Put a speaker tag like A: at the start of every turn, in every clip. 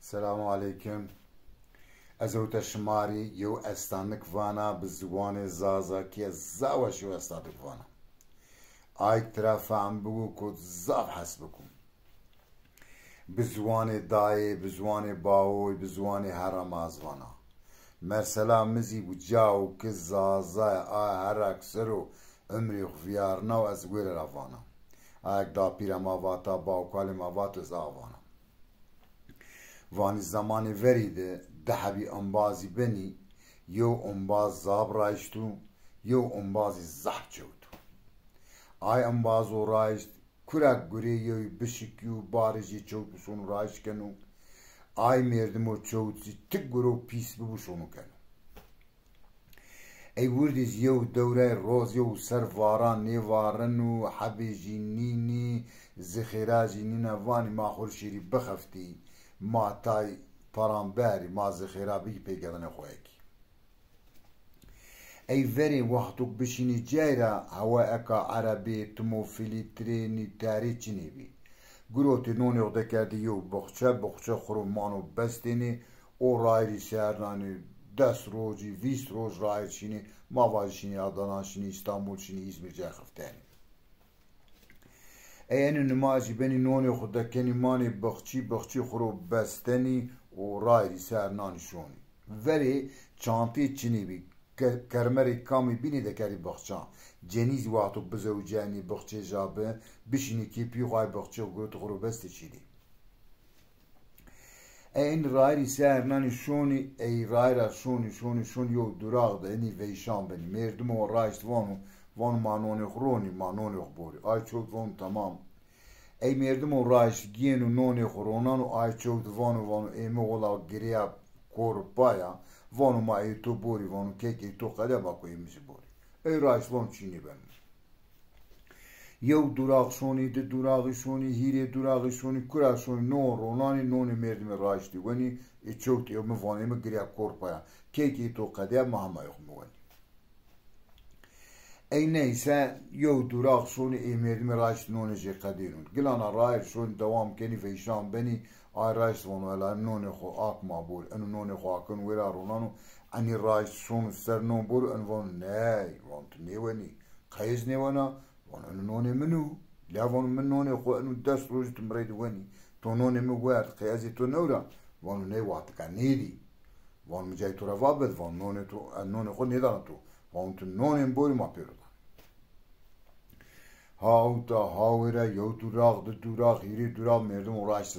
A: السلام عليكم. أزوت الشماري يو أستانك فانا بزوان زازا كي زاوش يو أستانك فانا آيك ترافع عم بقو كود زاف حسبكم بزوان داي بزوان باوي بزوان هرم آزوانا مرسلا مزي بجاو كزازا هرك سرو عمري خفيارنا و أزوير رفانا آيك دا بيرا ماواتا باو كالي ماواتو زاوانا وانی زمانی وریده دهبی انبازی بنی یو انباز زاب رایشتو یو انبازی زحب چوتو آی انبازو رایشت کرک گوری یوی بشکیو بارجی چوتو سونو رایش کنو آی مردمو چوتی تک گرو پیس ببو سونو کنو ای وردیز یو دوره روز یو سر واران نیوارن و حبیجی نینی زخیراجی نینا وانی ماخور شیری بخفتی ما تای پرانبری ما زخیرابی پیگرن خویکی ای وری وقتو بشینی جایرا هوا اکا عربی تمو فیلیترینی تاری چینی بی گروتی نونی اغده کردی یو بخچه خرومانو بستینی او رایری سرنانی 10 روزی 20 روز رایر چینی ماواج چینی آدانا چینی استانبول چینی İzmir جای خفتانی این نمازی بینی نونی خود کنی مانی بخچی خورو بستنی و رایری سرنانی شونی ولی چانتی چینی بی کرمری کامی بینی دکری بخچان جنیز وقتو بزو جانی بخچه جابه بشینی کی پیوهای بخچه و گروت خورو بستی چیدی این رایری سرنانی شونی ای رایرا شونی یو دراغ ده اینی ویشان بینی مردم و رایشت وانو مانونی خورونی مانونی خبوری آی چوت وانو تمام ای مردم و رایش گین و نونی خورونان و آی چوت وانو ایمه غلا گریا کور پایا وانو ما ای تو بوری وانو ککی تو قده باکو ایمیسی بوری ای رایش وانو چینی بینی یو دراغ شونی ده دراغی شونی هیری دراغی شونی کرا شونی نون رونانی نونی مردم رایش دی ونی ای چوت ایمه وانو ایمه گریا کور پایا ککی تو قده ما همه یخم ونی ای نیسه یو دراغ شونی ای مردم رایش نونی جی قدیرون گلانا رایر شونی دوام کنی فیشان بنی آی رایش وانو الا نونی خو آک ما بول انو نونی خو آکن ویرا رونانو انی رایش شونو سر نون بول انو وانو نای وانو تو نیوانی قیز نیوانا وانو انو نونی منو لا وانو من نونی خو انو 10 روزی تمرید وانی تو نونی مگوید قیازی تو نورا وانو نی واتکا نیدی وانو مجای تو روابد وانو نونی خو نیدانا تو وانو تو نونی بولی ما پیرو هاوتا هاوره یو دراغ هیری دراغ مردم رایشت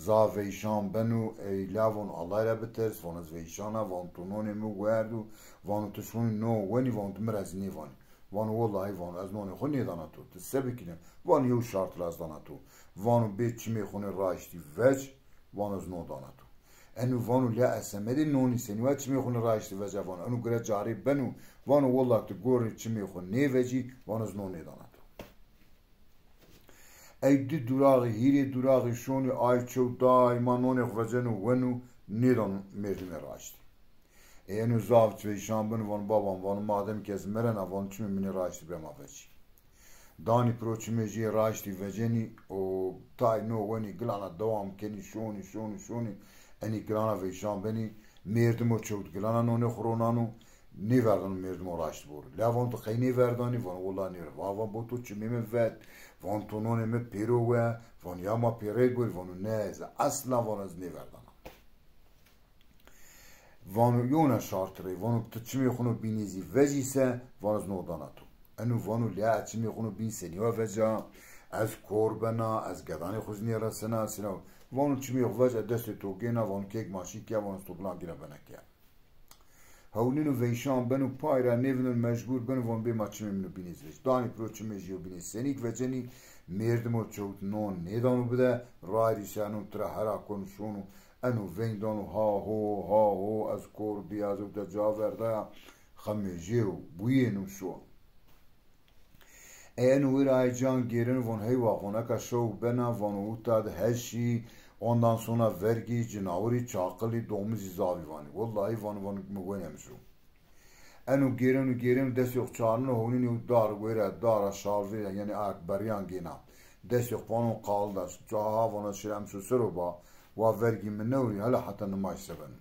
A: زا ویشان بنو ای لاون الله را بترس وان از ویشانا وان تو نونی مو گردو وان تو شونی نو ونی وان تو مرز نیوانی وان والله وان از نونی خون نیدانا تو تسبی کنه وان یو شارت راز دانا تو وانو بیت چی میخونه رایشتی وچ وان از نو دانا تو انو وانو لا اسمدی نونی سنی و چی میخونه رایشتی وچ وان انو گره جاری بنو وانو والله تو گوری چی میخونه نیوچی وان از نو نیدانا تو ای دی دراغی هیری دراغی شونی آی چو دای ما نونی خوزنو ونو نیدان مردم رایشتی اینو زاف چویشان بنو وان بابام وانو مادم که از مرنا وان چی منی رایشتی بما وچی دانی پروچی میجی رایشتی وجنی و تای نو ونی گلانا دوام کنی شونی انی گلانا ویشان بنی مردمو چوت گلانا نونی خورونانو نیوردن مردمو رایشت بورد لا وان تو خیلی وردانی وان والله نیر وان بو تو چی میمه ود وان تو نونه می پیروه وان یا ما پیرید بود وانو نیزه اصلا وان از نیوردن وانو یونه شارتری وانو تو چی میخونو بینیزی وجیسه وان از نودانا تو انو وانو لیا چی میخونو بین سنیو وجا از کوربنا از گدانی خوزنی رسنا سنا وانو چی میخو وجا دست تو گینا وانو کیک ماشی کیا وانو ستوبلان گینا بنا کیا هونینو ویشان بنو پایرا نیونو مجبور بنو وان بی ماچی میمونو بینیز ویش دانی پروچی میجیو بینیز سنیک وجنی مردمو چوت نون نیدانو بده رایری سانو ترا هرا کن شونو انو وین دانو ها هو از کور بیازو دا جاورده خمیجیو بوینو شون اینو ویرای جان گیرن وان هیوا خونکا شو بنا وانو اوتاد هشی ondan sonra vergi, cinavuri, çakılı, domuzi zavivani. Vallahi vanı mugwenemşu. Enu girin desi yok çağırını honini dar göre dar şarjı yani akbariyan gina. دست يقبانو قال دست جاها وانا شرم شو سرو با وافرقي من نوري هلا حتى نماش سبن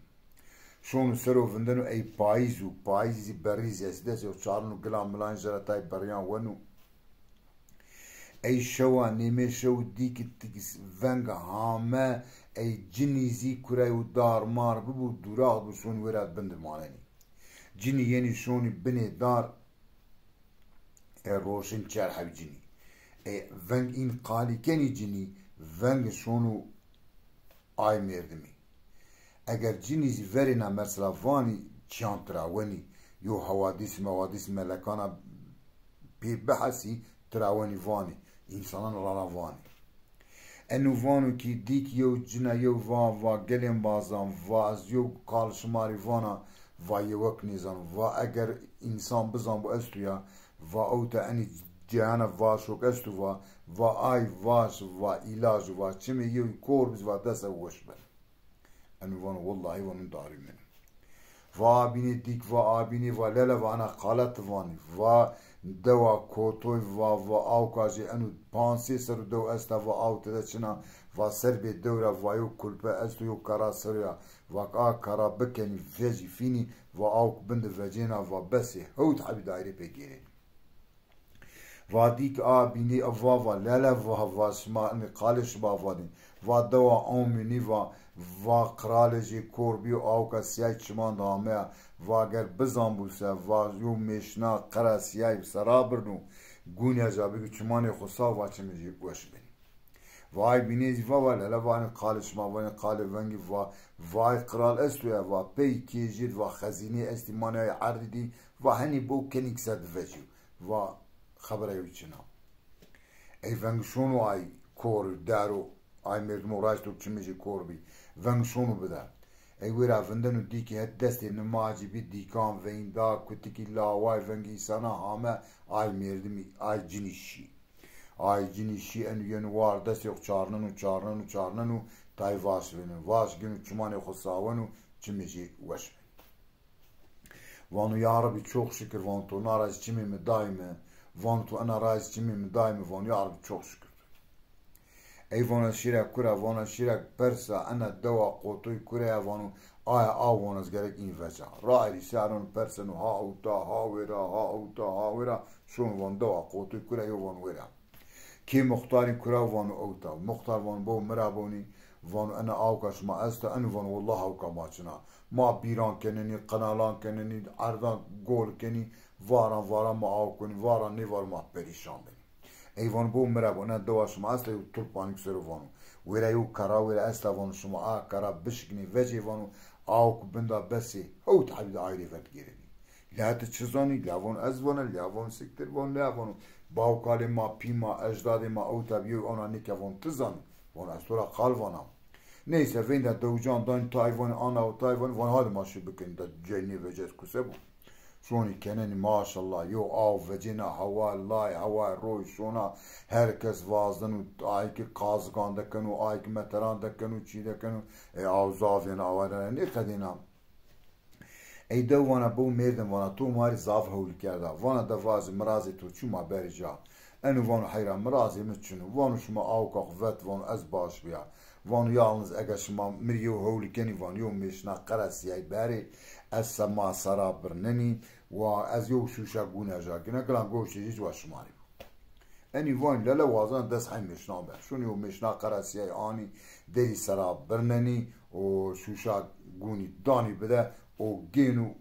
A: شون سرو فندنو اي بايزو بايزي بريز يسدس يوچارنو قلام ملان جراتاي بريان ونو اي شوا نيمي شو ديك تكس فنغ هاما اي جنيزي كراي ودار مار ببو دوراغ بشون وراد بند مالني جني يعني شوني بني دار روشن چرح جني اي فنغ این قالي كني جني فنغ شونو آي مردمي اگر جنيزي ورنا مثلا فاني چان تراوني يو حوادث ملكانا بحثي تراوني فاني انسانان رانا فاني انو فانو كي ديك يو جنا يو فا قلم بازان از يو قال شماري فانا يوك نيزان اگر انسان بزان بو استويا اوتا اني جانا شوك استو اي واش علاج چمي يو كوربز دسا وشبل انو فانو والله وانو داري منه بيني ديك بيني لالا وانا قالت فاني دوا كوتوي او كاجي انو بانسي سر دو استا او تدچنا سر بي دورا يو كلبا استو يو كارا سريا كارا بكني فيجي فيني او بند فاجينا بس هو تحبي دايري بيجيري ديك بيني لالا اسمع اني قالش بافادين دوا اومني قرالجي كوربيو او كاسياي چمان دامه اگر بزان بوسه یو مشنا قراسیای سرابرنو گونیا جابی چمان خصا چمجي وش بني بينيزي لالا وان قالش ما وان قال ونگي وای قرال استويا بي كيجيد خزيني استمانه عردي هني بو كنيك سد فيجو خبره يوچنا اي ونگ شونو اي كور دارو اي مردمو راجتو چمجي كوربي ونگ شونو بدا اي ويرا فندنو ديكي هد دستي نماجي بي ديكان وين دا كتكي لاواي فنگي سانا هاما اي مردمي اي جنيشي انو ينوار دست يوك چارننو تاي واش گنو چماني خصاونو چمجي وش وانو يا ربي çok şükür وانو تو ناراز چمي مدايمه وانو تو انا راز چمي مدايمه وانو يا ربي çok şükür اي وانا شيرك كورا وانا شيرك برسا انا دوا قوتوي كورا وانو واناز گرك این وجه رائري سارون برسنو ها اوتا شون وان دوا قوتوي كورا يو وان ورا كي مختارين كورا وانو اوتا مختار وان بو مرابوني وانو انا اوكاش ما استا انو وان والله اوكا ماچنا ما بيران كنني قنالان كنني عرضان گول كني واران ما اوكوني واران نيوار ما پريشان بني ایوان بو مرابونه دوا شما اصلا یو طول پانیک سرو وانو ویرا یو کرا ویرا اصلا وانو شما کرا بشکنی وجه وانو آوک بندا بسی هو تحبید آیری ود گیرنی لحت چزانی لیوان از وانو لیوان سکتر وانو لیوانو باوکال ما پیما اجداد ما اوتا بیو آنا نیکه وان تزانی وانو از طورا قال وانو نیسه وین دا دو جان داین تایوان آنا و تایوان وان ها ماشی بکن دا جنی وجه کسه بو شوني كنني ما شاء الله يو وجينا هوا لاي هوا روي شونا هركز وازن ايك قازقان دكنو ايك متران دكنو چي دكنو او زافين اوارن نقدينا اي دو وانا بو مردم وانا تو ماري زاف هول كردا وانا دواز مرازي تو چوما برجا انو وانو حيران مرازي متشنو وانو شما اوكا خفت وانو از باش بيا وانو yalnız اگه شما مريو هول كني وانو يوم مشنا قرسي باري السما سرابرنني از يو شوشا گونه جاكنا كلام گوشت جيج واشماري اني وان لا وازن دس حي مشنا به شون يو مشنا قرسي اني دي سرابرنني و شوشا گوني داني بده و گينو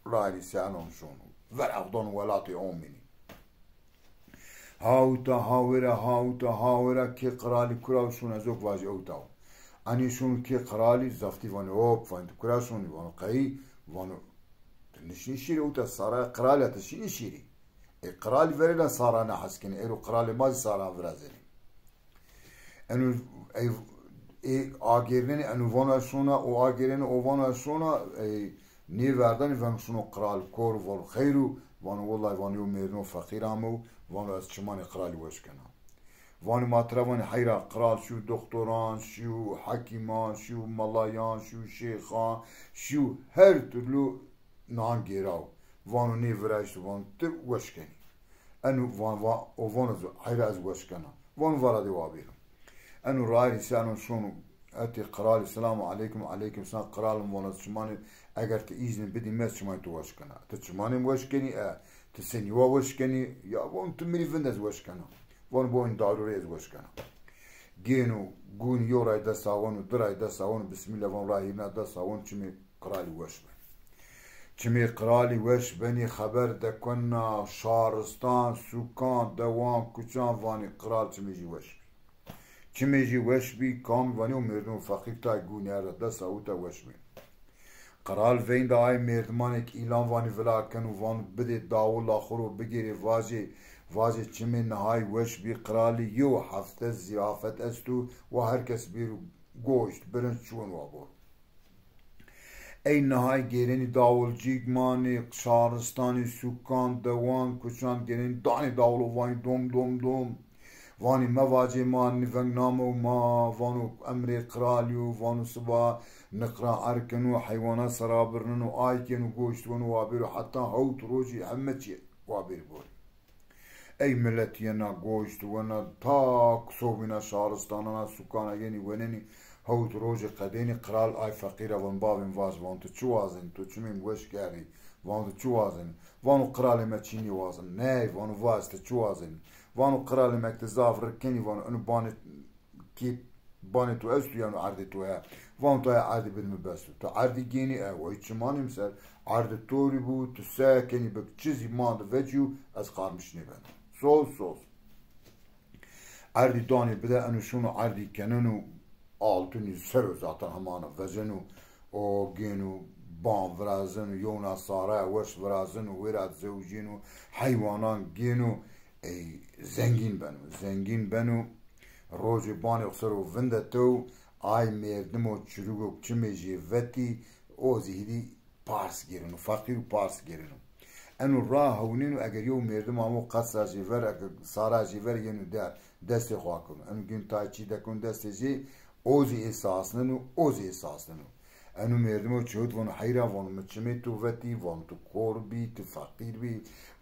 A: رايلي سانون شونو ورقدون ولاتي اومني هاوتا كي قرالي كراو شون ازوك واجي اوتاو اني شون كي قرالي زفتي وان اوب فاند كراو شون وان قي وان نشين شيري اوتا صار قرالي تشين شيري قرالي فرينا صار انا حسكني ايرو قرالي ما صار فرازني انو اي اگرني انو وانا شونا او اگرني او وانا شونا ني وردن فان شونو قرال كور ول خيرو وان والله وان يوم ميرنو فقيرامو وان از چمان قرالي وش كنا وان ماتروان حيرا قرال شو دكتوران شو حكيمان شو ملايان شو شيخان شو هر تلو نان گیراو وانو نی ورایشت وان تو وش کنی انو وان حیرا از وش کنا وان ورد وابيرم انو راي سانو شونو اتي قرال السلام عليكم وعليكم السلام قرال وانا تشماني اگر تيزن بدي مس شماني تو وشكنا تشماني وشكني تسني وشكني يا وان تمري فندز وشكنا وان بوين داروريز وشكنا جينو جون يوراي دساون ودراي دساون بسم الله وان راهينا دساون چمي قرالي وش چمي قرالي وش بني خبر دكنا شارستان سوكان دوان كوچان واني قرال چمي وش چمي وش بي كام واني ومردون فقير تا جون يارا دساوتا وش بي قرال وين دا اي مردمانك ايلان واني ولا كانوا وان بدي داول اخرو بگيري واجه چمي نهاي وش بي قرالي يو حفته زيافت استو و هركس بيرو گوشت برنج چون وابور اي نهاي گيريني داول جيگماني شارستاني سوكان دوان كوچان گيريني داني داولو واني دوم واني مواجه ما نفنامو ما وانو امري قراليو وانو سبا نقرا اركنو حيوانات سرابرنو آيكنو گوشت ونو وابيرو حتى هوت روجي همتي وابير بور اي ملتينا گوشت ونا تاك صوبنا شارستاننا سكانا يعني ونني هوت روجي قديني قرال اي فقيرة ون بابن واز وان تو چوازن تو چمين وش گاري وان تو چوازن وانو قرال ما چيني وازن ناي وانو واز تو چوازن وانو قرال ما اكتزاف ركني وانو انو بانت كيب بانت تو استو يانو عردي تو ها وان تو عردي بالمبستو تو عردي جيني وي چماني مسر عردي توري بو تو ساكني بك چيزي ماند وجيو از قارمش نبن صوص عردي داني بدا انو شونو عردي كننو altuni سرو zaten همانا وزنو او جينو بان ورازنو يونا سارا وش ورازنو وراد زوجينو حيوانان جينو اي زنگين بنو روجي باني اخسرو وندتو اي مردمو چروگو چميجي وتي اوزي هدي پارس گيرنو فقير پارس گيرنو انو راه هونينو اگر يو مردم همو قصر جيور اگر سارا جيور ينو در دست خواه کنو انو گين تايچي دكون دست جي اوزي اساسنو انو مردمو چهود وانو حيرا وانو مچمي تو وتي وانو تو كور بي تو فقير بي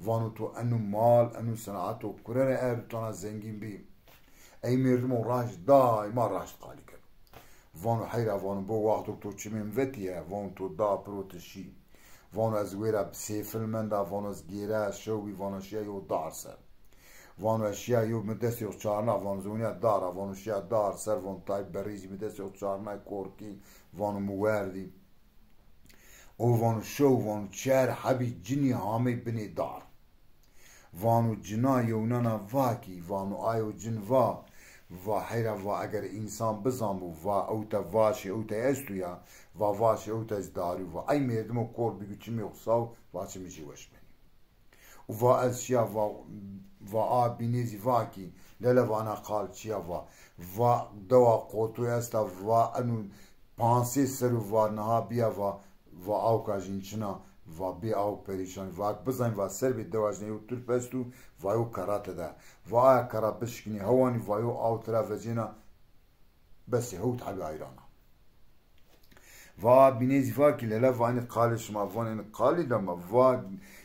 A: وانو تو انو مال انو صناعتو كرر اردتانا زنگين بي اي مردمو راش دايما راش قالي كر وانو حيرا وانو بو وقتو تو چمين وتيه وانو تو دا پروتشي وانو از ويرا بسيفل من دا وانو از گيره شوي وانو شيا يو دار سر وانو اشياء يو مدسي وچارنا وانو زونيا دارا وانو اشياء دار سر وانو تايب بريزي مدسي وچارنا كوركي وانو مواردي او وانو شو وانو چهر حبي جني هامي بني دار وانو جنا يونانا واكي وانو آيو جن و حيرا و اگر انسان بزامو و اوتا واشي اوتا استويا و واشي اوتا ازداري و اي مردمو كور بيگو چمي اخصاو و چمي جيوش بني و اشياء و آبینیزی واکی للوانا قال چیا و دوا قوتو استا و انو پانسی سرو و نها بیا و آوکا جنچنا و بی آو پریشان و بزن و سر بی دواجنه یو تر پستو و یو کرات ده و آیا کرا بشکنی هوانی و یو آو ترا وجینا بس هوت حبی ایرانا و آبینیزی واکی للوانا قال شما وانا قالی دما و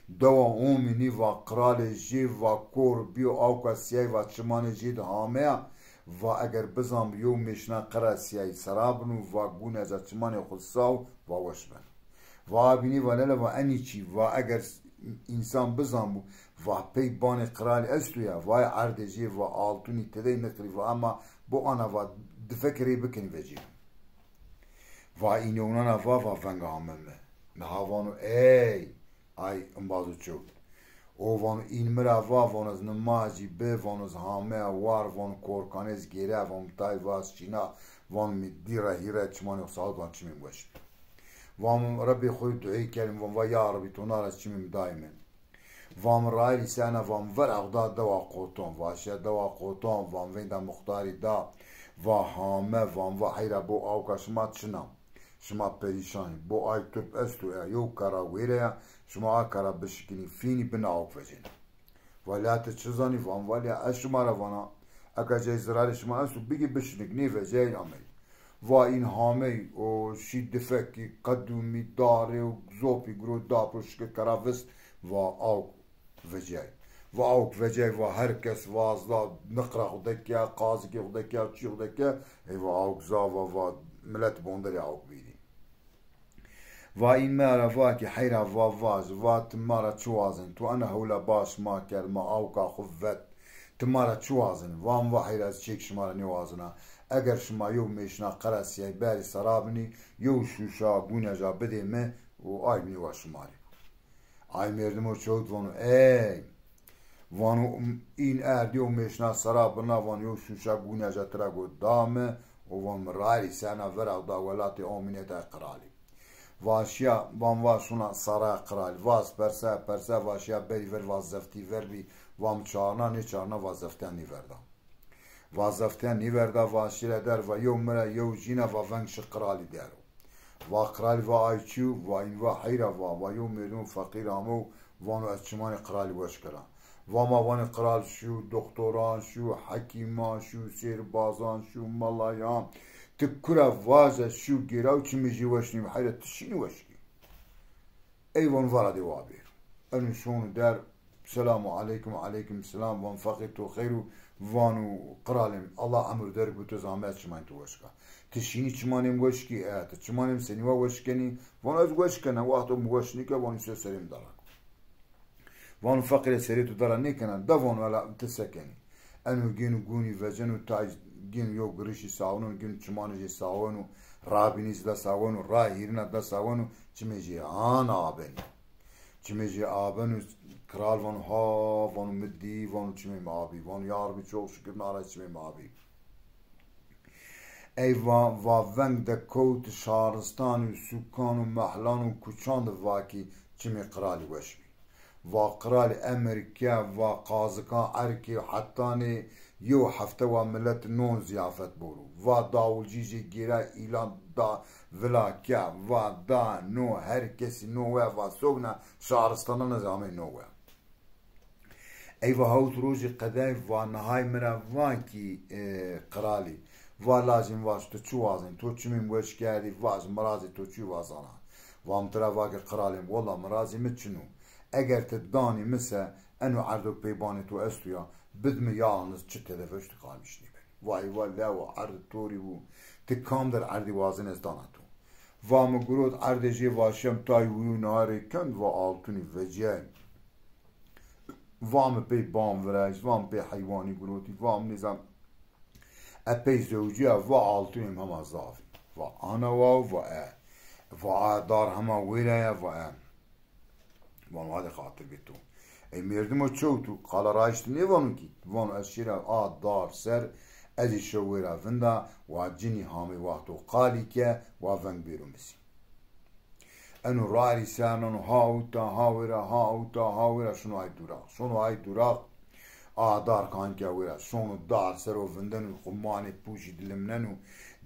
A: دوا اومني و قرال جي و كور بيو اوكا سياي و چمان جيد هاميا و اگر بزام يو مشنا قرا سياي سرابنو و گون از چمان خصاو و وشبن و بيني ولل و اني چي و اگر انسان بزام و پي بان قرال استويا و عرض جي و altuni تدي نقري و اما بو انا و دفكري بكن وجي و اینونانا و فنگامم نهاوانو اي ay ambazo çok. O van inmira va van az namazi be van az hame var van korkanez gere van tay vas çina van mi dira hira çman sağ van çimim baş. Van Rabbi khoy duay kelim van ya Rabbi tonar çimim daimen. Van rai sana van var ağda dava qoton va şa dava qoton van venda muhtari da va hame van va hayra bu avkaşmat çina. شما پریشان بو آی توپ استو یو کارا ویره شما کارا بشکنی فینی بنا آفزین ولات چزانی وان ولی اشما روانا اگر جای زرار شما استو بگی بشنگ نیو جای عمل و این همه او شی دفکی قدومی داره و زوپی گرو داپوش که کارا وست و آو وجای و اوک وجه و هر کس وازدا نقرا خودکیا قاضی که خودکیا چی خودکیا ای و اوک زا و ملت بوندری اوک بیدی و این مارا و که حیرا و واز و تمارا چوازن تو انا هولا باش ما کرد ما اوکا خوفت تمارا چوازن و ام و حیرا از چیک شمارا نیوازنا اگر شما یو میشنا قرصی باری سرابنی یو شوشا گونجا بده me و آی میوا شماری آی مردم و چود وانو ای وانو این اردی و میشنا سرابنا وانو یو شوشا گونجا ترگو دامه و وان رای سنا ورا دا ولات امنیت قرالی واشیا وان واشونا سرا قرالی واس پرسا واشیا بری ور وازفتی ور بی وام چارنا نه چارنا وازفتن نیوردا وازفتن نیوردا واشیره در و یو مرا یو جینا و ونش قرالی درو و قرالی و آیچو و این و حیرا و یو مردم فقیر همو وانو از چمان قرالی باش کرن و ما وان قرال شو دکتران شو حکیمان شو سیربازان شو ملایان تکرا واجه شو گیراو چی میجی وشنیم حیرا تشینی وشکی ای وان ورادی وابیر انو شون در سلام علیکم و علیکم السلام وان فقیر تو خیرو وانو قرالم الله امر در بوتو زحمت چمان تو وشکا تشینی چمانیم وشکی ایت چمانیم سنیوا وشکنی وان از وشکنه وقتو موشنی که وان سه سریم دارن وان فقیر سریتو دارن نکنن دوان ولا تسکنی انو گینو گونی وجنو تاج گینو یو گریشی ساونو گینو چمانجی ساونو رابینیز دا ساونو راهیرنا دا ساونو چمیجی آن آبنی چمیجی آبنو کرال وانو ها وانو مدی وانو چمی مابی وانو یار بی چوک شکر نارا چمی مابی ای و ونگ دا کوت شارستان و سکان و محلان و کچان دا واکی چمی قرالی وشبی و قرال امریکا و قازقان ارکی حتی یو هفته و ملت نون زیافت برو و داولجیجی گیره ایلان دا ولاکیا و دا نو هر کسی نوه و سوگنا شهرستان نظامی نوه ای و هاوت روزی قدای و نهای مرا وانکی قرالی و لازم واش تو چو وازن تو چمیم وش کردی واز مرازی تو چو وازانا و امترا واقع قرالیم والله مرازی متشنو اگر تدانی مثل انو عردو پیبانی تو استویا بدم یالنز چه تدفشت قالمش نیبه وای والا و عرد توری بو تکام در عردی وازن از دانتو و مگرود عرد جی واشم تای ویو ناری کند و آلتونی وجه وام پی بام ورش وام پی حیوانی گروتی وام نظام اپی زوجی و آلتونی هم زافی و آنا و دار همه ویره و وان هذا خاطر بيتو اي مردمو تشوتو قال رايشت نيفانو كي وان اشيرا دار سر ازي شويرا فندا وجيني هامي وقتو قالي كا وفن بيرو مسي انو راري سانو هاوتا هاويرا شنو هاي دورا دار كان كا ويرا شنو دار سرو فندن خماني بوشي دلمننو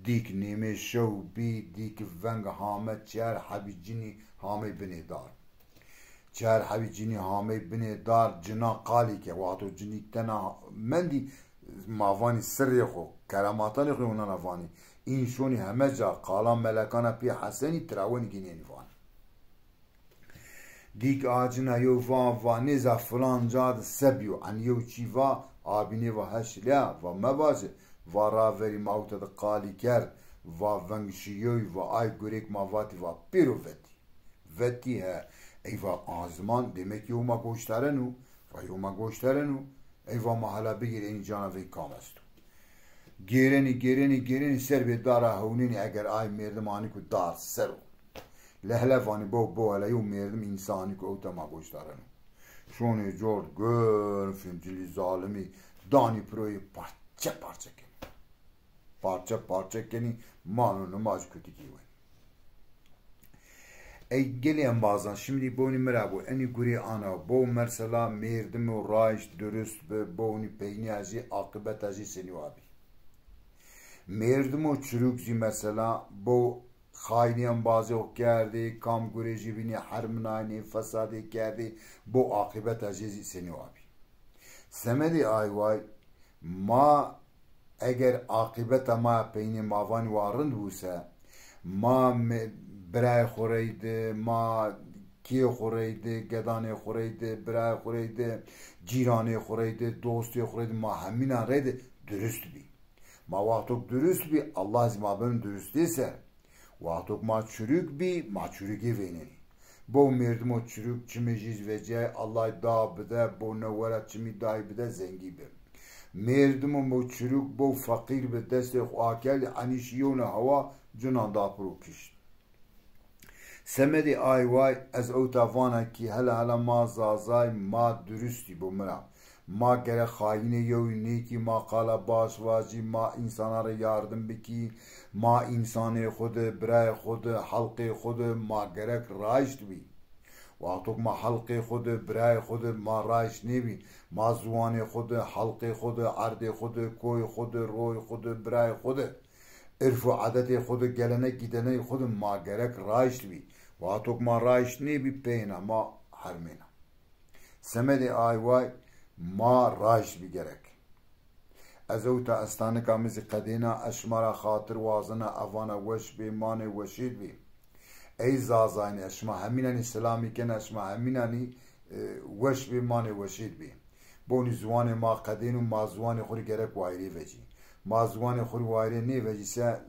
A: ديك نيمي شو بي ديك فنگ هامت چار حبي جيني هامي بني دار چهر حوی جنی هامی بنی دار جنا قالی که واتو جنی تنا مندی ماوانی سری خو کراماتانی خو اونا نوانی این شونی همه جا قالا ملکانا پی حسنی تراونی گینی نوان دیک آجنا یو و نیزا فلان جاد سبیو ان یو چی و آبینی و هشلیا و مباجه و راوری موتا دا قالی کرد و ونگشیوی و آی گوریک ماواتی و پیرو وتی ها ایوا آزمان demek یوما گوشترنو و یوما گوشترنو ایوا محلا بگیر این جانوی کام است گیرنی سر به داره هونینی اگر آی مردمانی کو دار سرو لهلفانی بو هلا یوم مردم انسانی کو اوتا ما گوشترنو شونه جورد گر فیلمچیلی ظالمی دانی پروی parça کنی مانو نماز کتی کیوی ای گلیم بازن şimdi بونی مرا بو انی گوری آنا بو مرسلا میردم و رایش درست به بونی پینی ازی عاقبت ازی سنیوابی میردم و چروکزی مثلا بو خاینیم بازی او کردی کام گوری جیبینی حرمنانی فسادی کردی بو عاقبت ازی سنیوابی سمدی آیوای ما اگر عاقبت ما پینی ماوانی وارند بوسه ما برای خورید ما کی خوريده گدان خوريده برای خوريده جیران خوريده دوست خوريده ما همین رده درست بی ما وقتوک درست بی الله از ما بن درستی سر وقتوک ما çürük بی ما çürüki veyni bu merdimo çürük çimijiz vece Allah da bide bu nevara çimi dahi bide zengi be merdimo bu çürük bu fakir be deste akel anişiyona hava cunan da prokiş semedi ay vay az otavana ki hala ma zazay ma dürüsti bu mera ma gere haine yoyni ki ma kala başvaci ma insanlara yardım biki ma insanı خود برای خود حلقه خود ما gerek رایشت بی وقتوک ما حلقه خود برای خود ما رایش نبی ما زوان خود حلقه خود عرض خود کوی خود روی خود برای خود عرف و عادت خود گلنه گیدنه خود ما gerek رایشت بی وقتوک ما رایش نبی پینا ما حرمینا سمد آی وای ما رایش بی gerek از او تا استانه کامیز قدینا اشمارا خاطر وازنه اوانا وش بی مانه وشید بی ای زازانی اشما همینانی سلامی کن اشما همینانی وش بی مانه وشید بی بونی زوان ما قدینو ما زوان خوری گرک وایری وجی ما زوان خوری وایری نی وجی سه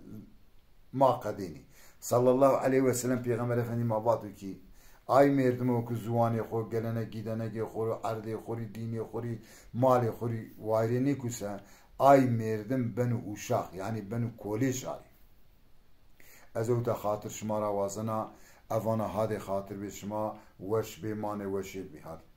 A: ما قدینی صلی الله علیه و سلم پیغمبر افندی مابادو کی ay merdimo ku zuwani xo gelene gidene ge xo arde xori dini xori mali xori wayreni kusa ay merdim ben uşaq yani ben koliş ay azota xatir şmara wazana avana hadi xatir be şma weş be mane weşid be hadi